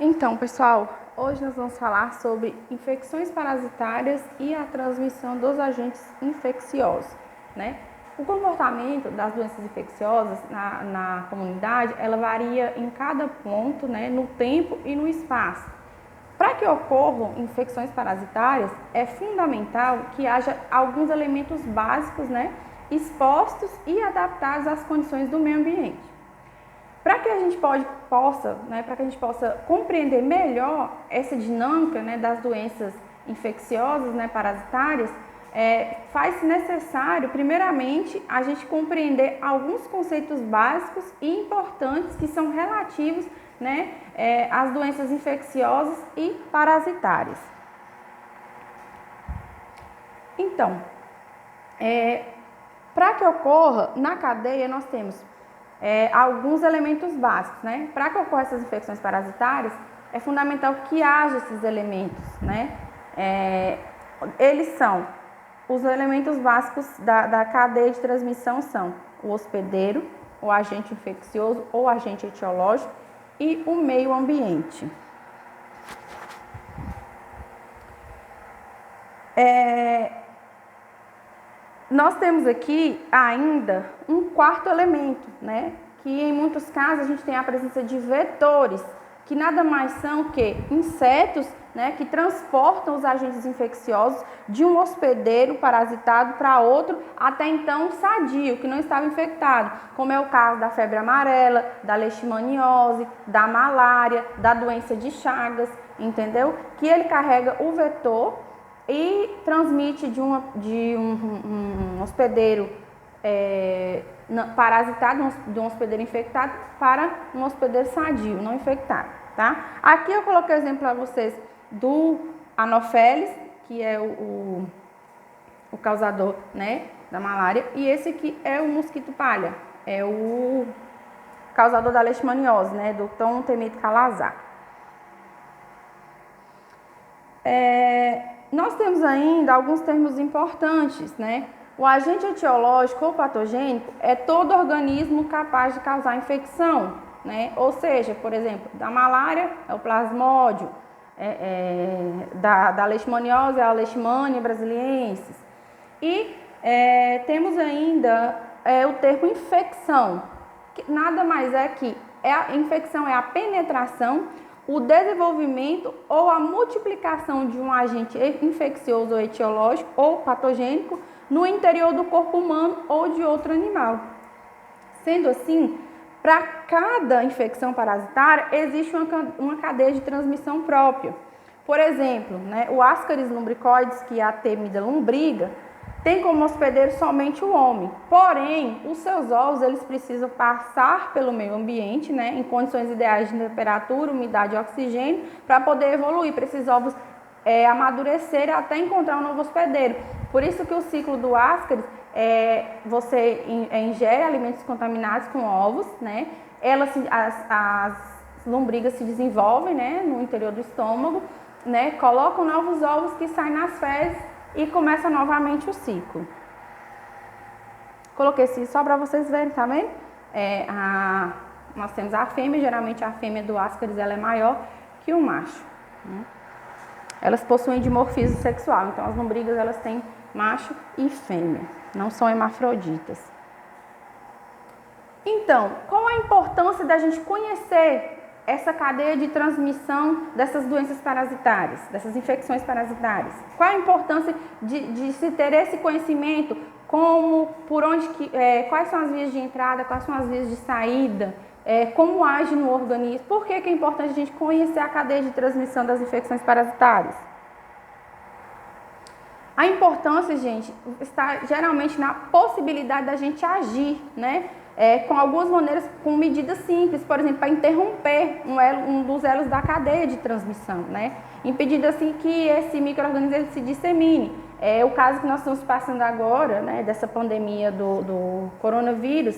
Então, pessoal, hoje nós vamos falar sobre infecções parasitárias e a transmissão dos agentes infecciosos, né? O comportamento das doenças infecciosas na comunidade, ela varia em cada ponto, né, no tempo e no espaço. Para que ocorram infecções parasitárias, é fundamental que haja alguns elementos básicos, né, expostos e adaptados às condições do meio ambiente. Para que a gente possa compreender melhor essa dinâmica, né, das doenças infecciosas, né, parasitárias, faz-se necessário, primeiramente, a gente compreender alguns conceitos básicos e importantes que são relativos, né, às doenças infecciosas e parasitárias. Então, para que ocorra na cadeia, nós temos alguns elementos básicos, né? Para que ocorram essas infecções parasitárias, é fundamental que haja esses elementos, né? Eles são os elementos básicos da cadeia de transmissão são o hospedeiro, o agente infeccioso ou agente etiológico e o meio ambiente. Nós temos aqui ainda um quarto elemento, né? Que em muitos casos a gente tem a presença de vetores, que nada mais são que insetos, né, que transportam os agentes infecciosos de um hospedeiro parasitado para outro, até então sadio, que não estava infectado, como é o caso da febre amarela, da leishmaniose, da malária, da doença de Chagas, entendeu? Que ele carrega o vetor e transmite de um hospedeiro parasitado, de um hospedeiro infectado para um hospedeiro sadio, não infectado, tá? Aqui eu coloquei o exemplo para vocês do Anopheles, que é o causador, né, da malária, e esse aqui é o mosquito palha, é o causador da leishmaniose, né, do tão temido calazar. Nós temos ainda alguns termos importantes, né? O agente etiológico ou patogênico é todo organismo capaz de causar infecção, né? Ou seja, por exemplo, da malária é o plasmódio, da leishmaniose é a leishmania brasiliensis. E temos ainda o termo infecção, que nada mais é que a infecção é a penetração, o desenvolvimento ou a multiplicação de um agente infeccioso ou etiológico ou patogênico no interior do corpo humano ou de outro animal. Sendo assim, para cada infecção parasitária existe uma cadeia de transmissão própria. Por exemplo, né, o Ascaris lumbricoides, que é a temida lombriga, tem como hospedeiro somente o homem, porém, os seus ovos eles precisam passar pelo meio ambiente, né, em condições ideais de temperatura, umidade e oxigênio, para poder evoluir, para esses ovos amadurecerem até encontrar um novo hospedeiro. Por isso que o ciclo do Ascaris, você ingere alimentos contaminados com ovos, né, as lombrigas se desenvolvem, né, no interior do estômago, né, colocam novos ovos que saem nas fezes, e começa novamente o ciclo. Coloquei esse só para vocês verem, tá vendo? Nós temos a fêmea, geralmente a fêmea do Ascaris ela é maior que o macho, né? Elas possuem dimorfismo sexual, então as lombrigas elas têm macho e fêmea, não são hermafroditas. Então, qual a importância da gente conhecer essa cadeia de transmissão dessas doenças parasitárias, dessas infecções parasitárias? Qual a importância de se ter esse conhecimento, quais são as vias de entrada, quais são as vias de saída, como age no organismo? Por que é importante a gente conhecer a cadeia de transmissão das infecções parasitárias? A importância, gente, está geralmente na possibilidade da gente agir, né? Com algumas maneiras, com medidas simples, por exemplo, para interromper um dos elos da cadeia de transmissão, né? Impedindo assim que esse micro-organismo se dissemine. O caso que nós estamos passando agora, né, dessa pandemia do coronavírus,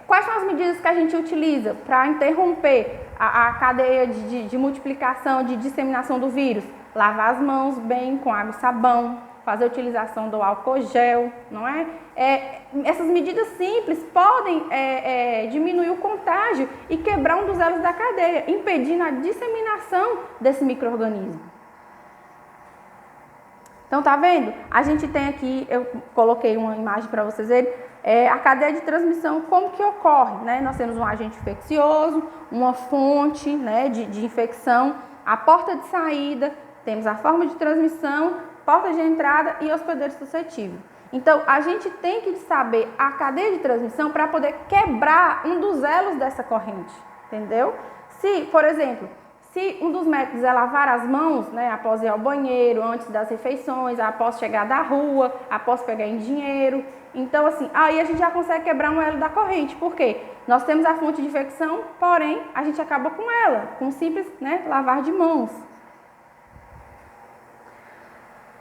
quais são as medidas que a gente utiliza para interromper a cadeia de multiplicação, de disseminação do vírus? Lavar as mãos bem com água e sabão, fazer a utilização do álcool gel, não é? Essas medidas simples podem diminuir o contágio e quebrar um dos elos da cadeia, impedindo a disseminação desse micro-organismo. Então, tá vendo? A gente tem aqui, eu coloquei uma imagem para vocês verem, a cadeia de transmissão, como que ocorre, né? Nós temos um agente infeccioso, uma fonte, né, de infecção, a porta de saída, temos a forma de transmissão, porta de entrada e hospedeiro suscetível. Então, a gente tem que saber a cadeia de transmissão para poder quebrar um dos elos dessa corrente, entendeu? Se, por exemplo, se um dos métodos é lavar as mãos, né, após ir ao banheiro, antes das refeições, após chegar da rua, após pegar em dinheiro, então assim, aí a gente já consegue quebrar um elo da corrente. Por quê? Nós temos a fonte de infecção, porém, a gente acaba com ela, com um simples, né, lavar de mãos.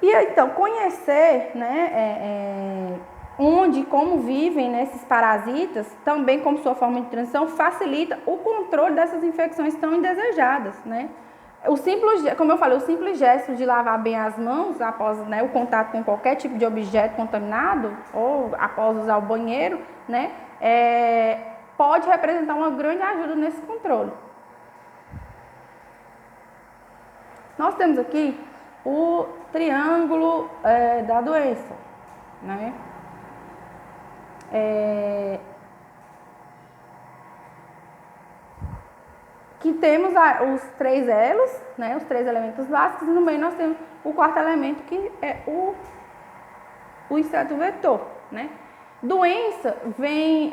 E então, conhecer, né, onde e como vivem, né, esses parasitas, também como sua forma de transmissão, facilita o controle dessas infecções tão indesejadas, né? O simples, como eu falei, o simples gesto de lavar bem as mãos após, né, o contato com qualquer tipo de objeto contaminado ou após usar o banheiro, né, pode representar uma grande ajuda nesse controle. Nós temos aqui o triângulo da doença, né? Que temos os 3 elos, né, os 3 elementos básicos, e no meio nós temos o 4º elemento, que é o inseto vetor, né? Doença vem,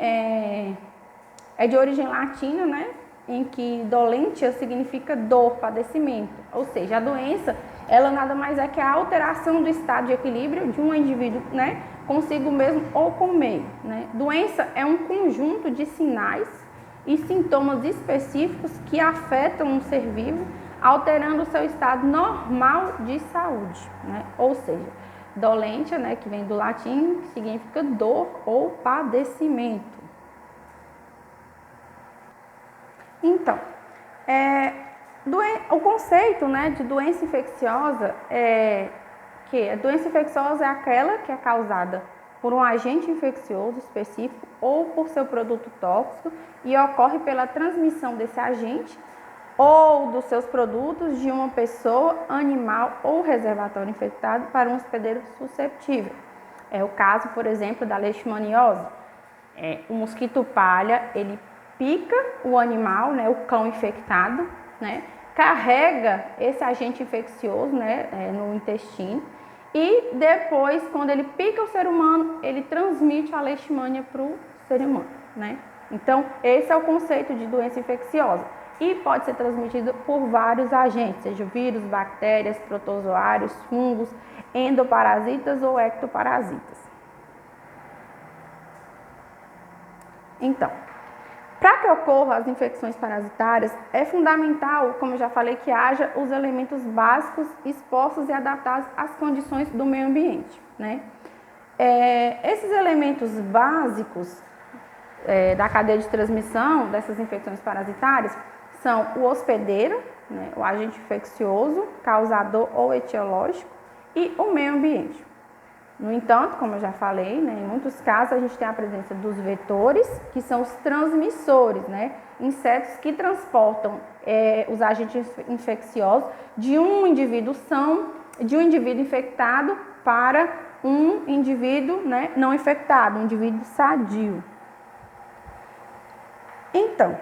é de origem latina, né, em que dolentia significa dor, padecimento, ou seja, a doença, ela nada mais é que a alteração do estado de equilíbrio de um indivíduo, né, consigo mesmo ou com o meio, né? Doença é um conjunto de sinais e sintomas específicos que afetam um ser vivo, alterando o seu estado normal de saúde, né? Ou seja, dolentia, né, que vem do latim, significa dor ou padecimento. Então, o conceito, né, de doença infecciosa que a doença infecciosa é aquela que é causada por um agente infeccioso específico ou por seu produto tóxico e ocorre pela transmissão desse agente ou dos seus produtos de uma pessoa, animal ou reservatório infectado para um hospedeiro susceptível. É o caso, por exemplo, da leishmaniose. O mosquito palha, ele pica o animal, né, o cão infectado, né, carrega esse agente infeccioso, né, no intestino. E depois, quando ele pica o ser humano, ele transmite a leishmania para o ser humano, né? Então, esse é o conceito de doença infecciosa. E pode ser transmitido por vários agentes, seja vírus, bactérias, protozoários, fungos, endoparasitas ou ectoparasitas. Então, para que ocorram as infecções parasitárias, é fundamental, como eu já falei, que haja os elementos básicos expostos e adaptados às condições do meio ambiente, né? Esses elementos básicos da cadeia de transmissão dessas infecções parasitárias são o hospedeiro, né, o agente infeccioso, causador ou etiológico, e o meio ambiente. No entanto, como eu já falei, né, em muitos casos a gente tem a presença dos vetores, que são os transmissores, né, insetos que transportam os agentes infecciosos de um indivíduo são, de um indivíduo infectado para um indivíduo, né, não infectado, um indivíduo sadio. Então,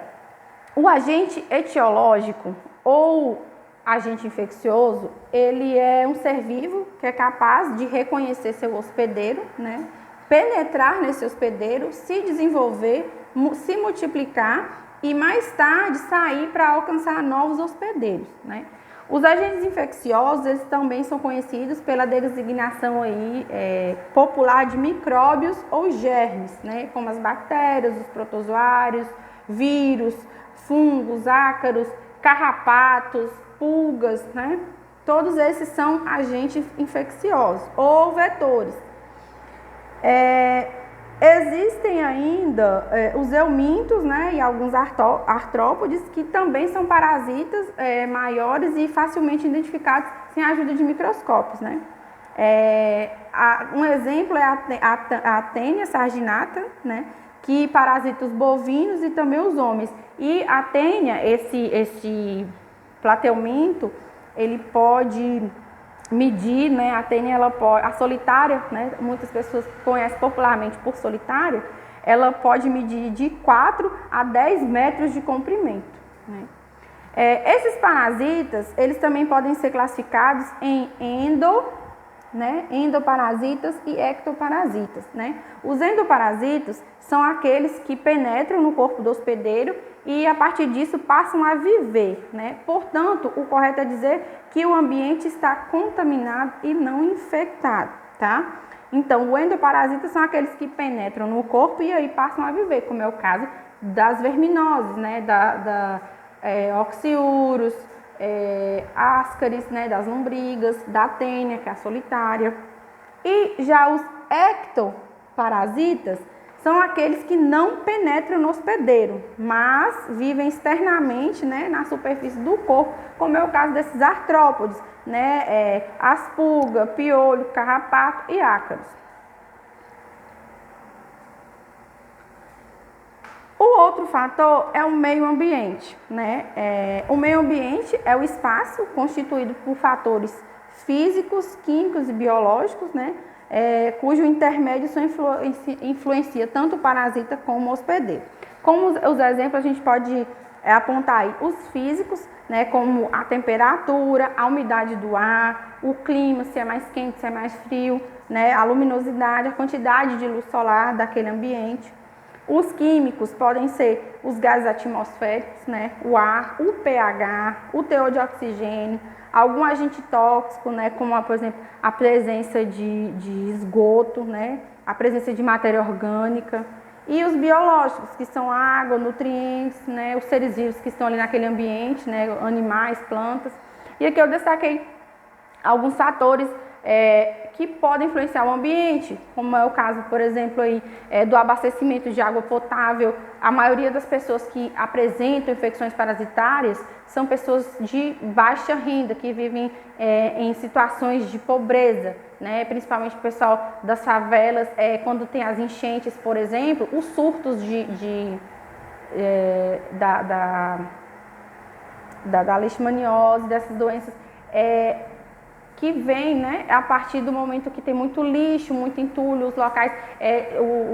o agente etiológico ou agente infeccioso, ele é um ser vivo que é capaz de reconhecer seu hospedeiro, né? Penetrar nesse hospedeiro, se desenvolver, se multiplicar e mais tarde sair para alcançar novos hospedeiros, né? Os agentes infecciosos, eles também são conhecidos pela designação aí, popular de micróbios ou germes, né? Como as bactérias, os protozoários, vírus, fungos, ácaros, carrapatos, pulgas, né? Todos esses são agentes infecciosos ou vetores. Existem ainda os eumintos, né, e alguns artrópodes que também são parasitas maiores e facilmente identificados sem a ajuda de microscópios, né? Um exemplo é a Tênia sarginata, né, que parasita os bovinos e também os homens. E a Tênia, esse plateuminto, ele pode medir, né, a Tênia, a solitária, né, muitas pessoas conhecem popularmente por solitária, ela pode medir de 4 a 10 metros de comprimento, né. Esses parasitas, eles também podem ser classificados em endoparasitas e ectoparasitas, né? Os endoparasitas são aqueles que penetram no corpo do hospedeiro e a partir disso passam a viver, né? Portanto, o correto é dizer que o ambiente está contaminado e não infectado, tá? Então, os endoparasitas são aqueles que penetram no corpo e aí passam a viver, como é o caso das verminoses, né? Oxiurus, Ascaris, né, das lombrigas, da Tênia, que é a solitária. E já os ectoparasitas são aqueles que não penetram no hospedeiro, mas vivem externamente, né, na superfície do corpo, como é o caso desses artrópodes, né, as pulgas, piolho, carrapato e ácaros. O outro fator é o meio ambiente, né? O meio ambiente é o espaço constituído por fatores físicos, químicos e biológicos, né? Cujo intermédio só influencia tanto o parasita como o hospedeiro. Como os exemplos, a gente pode apontar aí os físicos, né? Como a temperatura, a umidade do ar, o clima, se é mais quente, se é mais frio, né? A luminosidade, a quantidade de luz solar daquele ambiente. Os químicos podem ser os gases atmosféricos, né? O ar, o pH, o teor de oxigênio, algum agente tóxico, né? Como, por exemplo, a presença de esgoto, né? A presença de matéria orgânica. E os biológicos, que são água, nutrientes, né? Os seres vivos que estão ali naquele ambiente, né? Animais, plantas. E aqui eu destaquei alguns fatores que podem influenciar o ambiente, como é o caso, por exemplo, aí, do abastecimento de água potável. A maioria das pessoas que apresentam infecções parasitárias são pessoas de baixa renda, que vivem em situações de pobreza, né? Principalmente o pessoal das favelas, quando tem as enchentes, por exemplo, os surtos da leishmaniose, dessas doenças, que vem, né, a partir do momento que tem muito lixo, muito entulho, os locais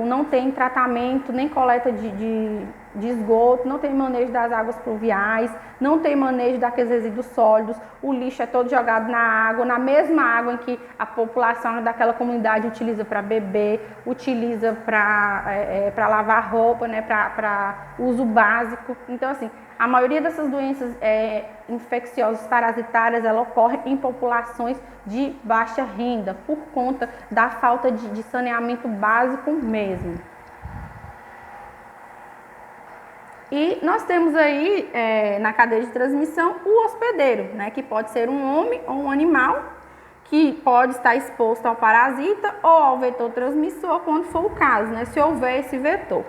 não tem tratamento, nem coleta de esgoto, não tem manejo das águas pluviais, não tem manejo daqueles resíduos sólidos, o lixo é todo jogado na água, na mesma água em que a população daquela comunidade utiliza para beber, utiliza para lavar roupa, né, para uso básico. Então, assim, a maioria dessas doenças infecciosas parasitárias, ela ocorre em populações de baixa renda, por conta da falta de saneamento básico mesmo. E nós temos aí, na cadeia de transmissão, o hospedeiro, né, que pode ser um homem ou um animal, que pode estar exposto ao parasita ou ao vetor transmissor, quando for o caso, né, se houver esse vetor.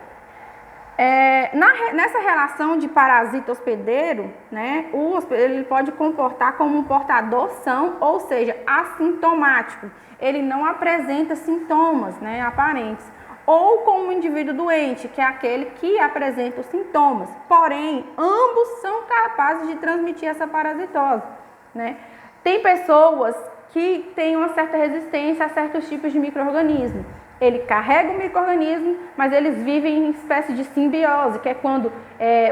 Nessa relação de parasita hospedeiro, né, o hospedeiro ele pode comportar como um portador são, ou seja, assintomático. Ele não apresenta sintomas, né, aparentes. Ou como um indivíduo doente, que é aquele que apresenta os sintomas. Porém, ambos são capazes de transmitir essa parasitose, né? Tem pessoas que têm uma certa resistência a certos tipos de micro-organismos. Ele carrega o micro-organismo, mas eles vivem em espécie de simbiose, que é quando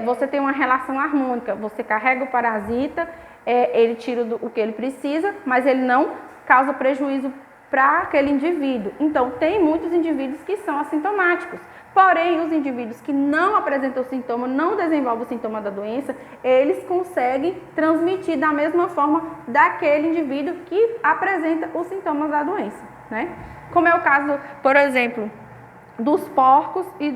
você tem uma relação harmônica. Você carrega o parasita, ele tira o que ele precisa, mas ele não causa prejuízo para aquele indivíduo. Então, tem muitos indivíduos que são assintomáticos. Porém, os indivíduos que não apresentam sintoma, não desenvolvem o sintoma da doença, eles conseguem transmitir da mesma forma daquele indivíduo que apresenta os sintomas da doença, né? Como é o caso, por exemplo, dos porcos e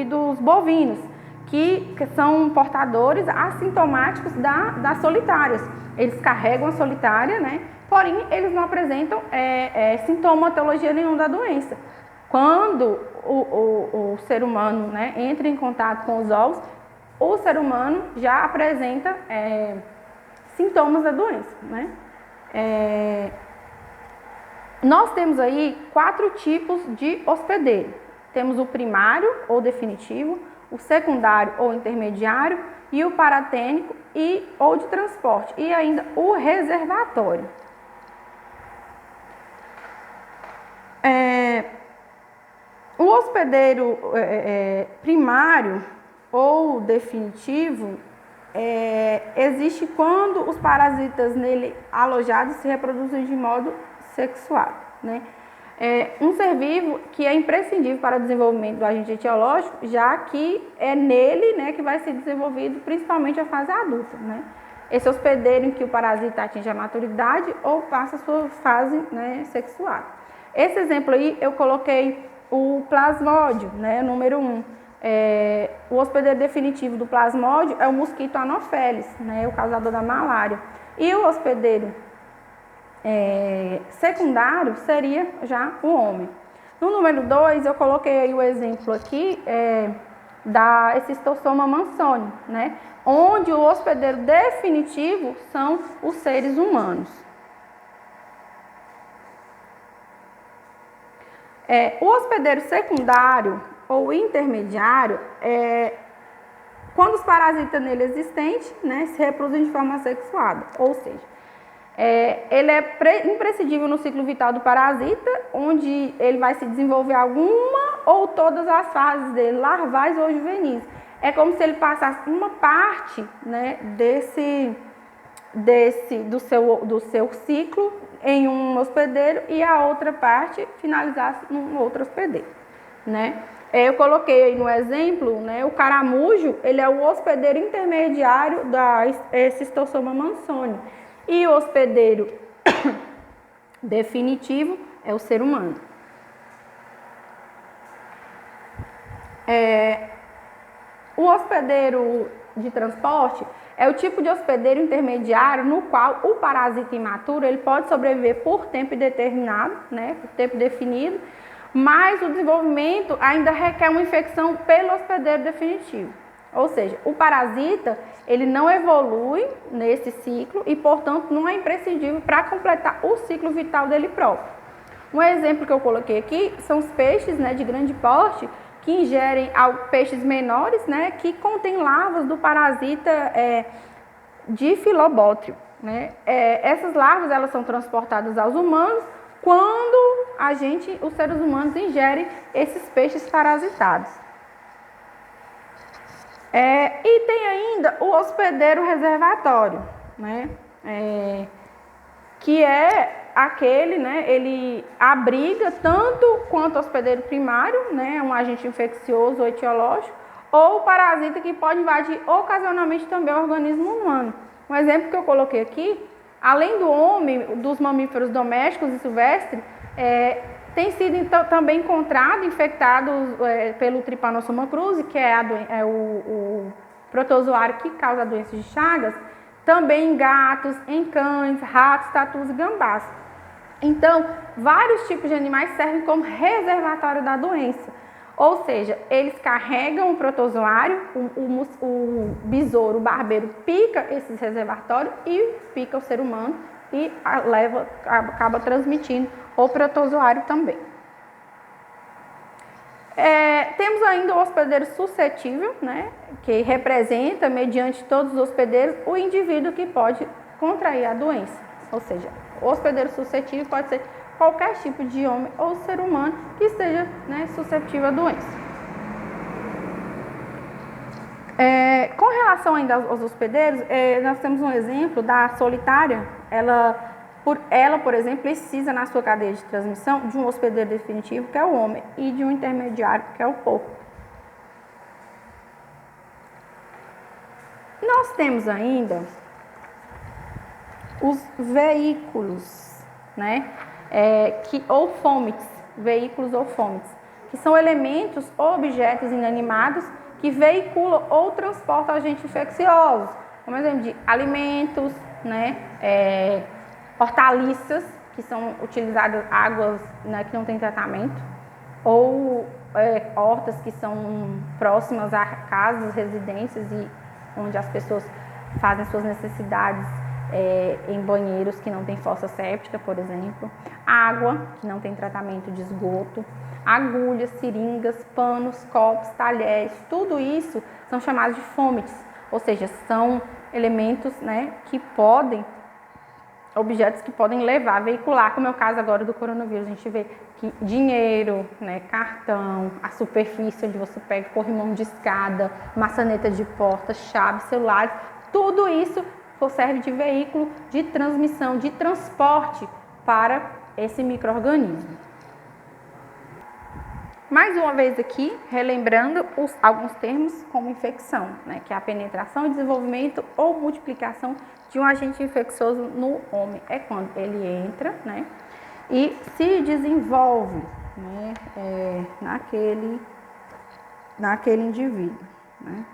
dos bovinos, que são portadores assintomáticos das solitárias. Eles carregam a solitária, né? Porém, eles não apresentam sintomatologia nenhuma da doença. Quando o ser humano, né, entra em contato com os ovos, o ser humano já apresenta sintomas da doença, né? Nós temos aí 4 tipos de hospedeiro. Temos o primário ou definitivo, o secundário ou intermediário e o paratênico ou de transporte e ainda o reservatório. O hospedeiro primário ou definitivo existe quando os parasitas nele alojados se reproduzem de modo sexuado, né? Um ser vivo que é imprescindível para o desenvolvimento do agente etiológico, já que é nele, né, que vai ser desenvolvido principalmente a fase adulta, né? Esse hospedeiro em que o parasita atinge a maturidade ou passa a sua fase, né, sexuada. Esse exemplo aí eu coloquei o plasmódio, né, número 1. O hospedeiro definitivo do plasmódio é o mosquito Anopheles, né, o causador da malária. E o hospedeiro secundário seria já o homem. No número 2, eu coloquei aí o exemplo aqui da Escistossoma mansoni, né, onde o hospedeiro definitivo são os seres humanos. O hospedeiro secundário ou intermediário quando os parasitas nele existentes, né, se reproduzem de forma sexuada, ou seja, ele é imprescindível no ciclo vital do parasita, onde ele vai se desenvolver alguma ou todas as fases dele, larvais ou juvenis. É como se ele passasse uma parte, né, do seu ciclo em um hospedeiro e a outra parte finalizasse num outro hospedeiro, né? Eu coloquei aí no exemplo, né, o caramujo, ele é o hospedeiro intermediário da Escistossoma mansoni. E o hospedeiro definitivo é o ser humano. O hospedeiro de transporte é o tipo de hospedeiro intermediário no qual o parasita imaturo ele pode sobreviver por tempo indeterminado, né, por tempo definido, mas o desenvolvimento ainda requer uma infecção pelo hospedeiro definitivo. Ou seja, o parasita ele não evolui nesse ciclo e, portanto, não é imprescindível para completar o ciclo vital dele próprio. Um exemplo que eu coloquei aqui são os peixes, né, de grande porte que ingerem peixes menores, né, que contêm larvas do parasita Diphlobótrio, né? Essas larvas elas são transportadas aos humanos quando os seres humanos ingerem esses peixes parasitados. E tem ainda o hospedeiro reservatório, né? Que é aquele, né? Ele abriga tanto quanto o hospedeiro primário, né? Um agente infeccioso ou etiológico, ou o parasita que pode invadir ocasionalmente também o organismo humano. Um exemplo que eu coloquei aqui, além do homem, dos mamíferos domésticos e silvestres, tem sido então, também encontrado infectados pelo Trypanosoma cruzi, que é o protozoário que causa a doença de Chagas, também em gatos, em cães, ratos, tatus e gambás. Então, vários tipos de animais servem como reservatório da doença. Ou seja, eles carregam o protozoário, o besouro, o barbeiro pica esses reservatórios e pica o ser humano e acaba transmitindo o protozoário também. Temos ainda o hospedeiro suscetível, né, que representa, mediante todos os hospedeiros, o indivíduo que pode contrair a doença. Ou seja, o hospedeiro suscetível pode ser qualquer tipo de homem ou ser humano que esteja, né, suscetível à doença. Com relação ainda aos hospedeiros, nós temos um exemplo da solitária. Ela, por exemplo, precisa na sua cadeia de transmissão de um hospedeiro definitivo, que é o homem, e de um intermediário, que é o porco. Nós temos ainda os veículos, né? Ou fômites, veículos ou fômites, que são elementos ou objetos inanimados que veiculam ou transportam agentes infecciosos, como exemplo de alimentos, né? Hortaliças, que são utilizadas águas, né, que não tem tratamento, ou hortas que são próximas a casas, residências e onde as pessoas fazem suas necessidades em banheiros que não tem fossa séptica, por exemplo, água que não tem tratamento de esgoto, agulhas, seringas, panos, copos, talheres, tudo isso são chamados de fomites, ou seja, são elementos, né, objetos que podem levar, veicular, como é o caso agora do coronavírus. A gente vê que dinheiro, né, cartão, a superfície onde você pega corrimão de escada, maçaneta de porta, chaves, celulares, tudo isso serve de veículo de transmissão, de transporte para esse micro-organismo. Mais uma vez aqui, relembrando alguns termos como infecção, né, que é a penetração, desenvolvimento ou multiplicação de um agente infeccioso no homem. É quando ele entra, né, e se desenvolve, né, naquele indivíduo, né.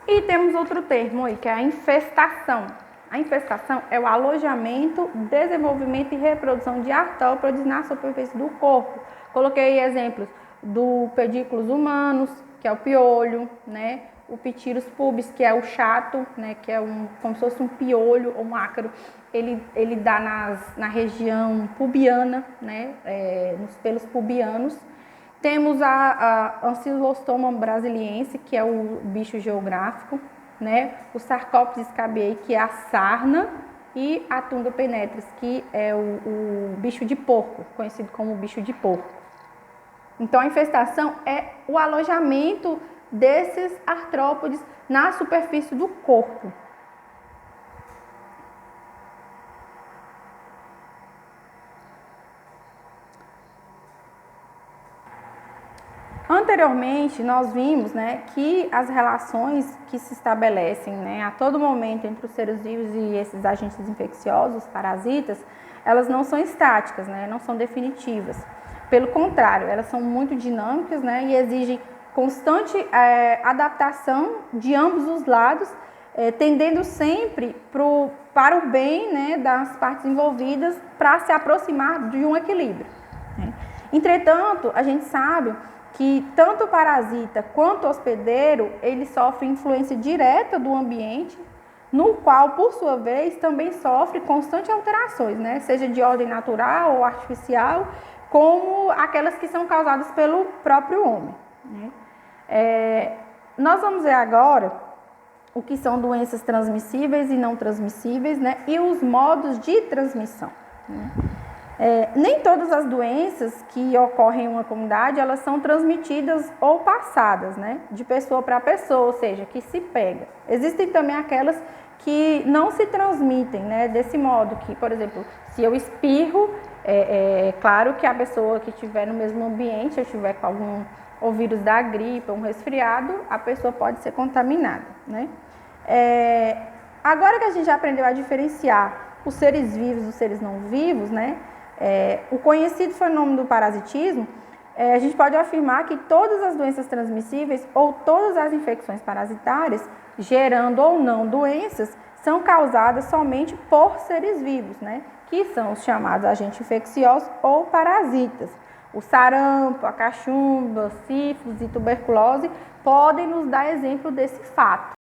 E temos outro termo aí, que é a infestação. A infestação é o alojamento, desenvolvimento e reprodução de artrópodes na superfície do corpo. Coloquei exemplos do pedículos humanos, que é o piolho, né? O Pityrus pubis, que é o chato, né? Que é como se fosse um piolho ou um ácaro. Ele dá na região pubiana, né? Nos pelos pubianos. Temos a Ancylostoma brasiliense, que é o bicho geográfico, né? O Sarcoptes scabiei, que é a sarna, e a Tunda penetris, que é o bicho de porco, conhecido como bicho de porco. Então, a infestação é o alojamento desses artrópodes na superfície do corpo. Anteriormente, nós vimos, né, que as relações que se estabelecem, né, a todo momento entre os seres vivos e esses agentes infecciosos, parasitas, elas não são estáticas, né, não são definitivas. Pelo contrário, elas são muito dinâmicas, né, e exigem constante adaptação de ambos os lados, tendendo sempre para o bem, né, das partes envolvidas para se aproximar de um equilíbrio, né. Entretanto, a gente sabe que tanto o parasita quanto o hospedeiro, ele sofre influência direta do ambiente, no qual, por sua vez, também sofre constantes alterações, né? Seja de ordem natural ou artificial, como aquelas que são causadas pelo próprio homem, né? Nós vamos ver agora o que são doenças transmissíveis e não transmissíveis, né? E os modos de transmissão, né? Nem todas as doenças que ocorrem em uma comunidade, elas são transmitidas ou passadas, né, de pessoa para pessoa, ou seja, que se pega. Existem também aquelas que não se transmitem, né, desse modo, que, por exemplo, se eu espirro, claro que a pessoa que estiver no mesmo ambiente, se eu estiver com algum ou vírus da gripe, um resfriado, a pessoa pode ser contaminada, né. Agora que a gente já aprendeu a diferenciar os seres vivos dos seres não vivos, né, o conhecido fenômeno do parasitismo, a gente pode afirmar que todas as doenças transmissíveis ou todas as infecções parasitárias, gerando ou não doenças, são causadas somente por seres vivos, né? Que são os chamados agentes infecciosos ou parasitas. O sarampo, a cachumba, sífilis e tuberculose podem nos dar exemplo desse fato,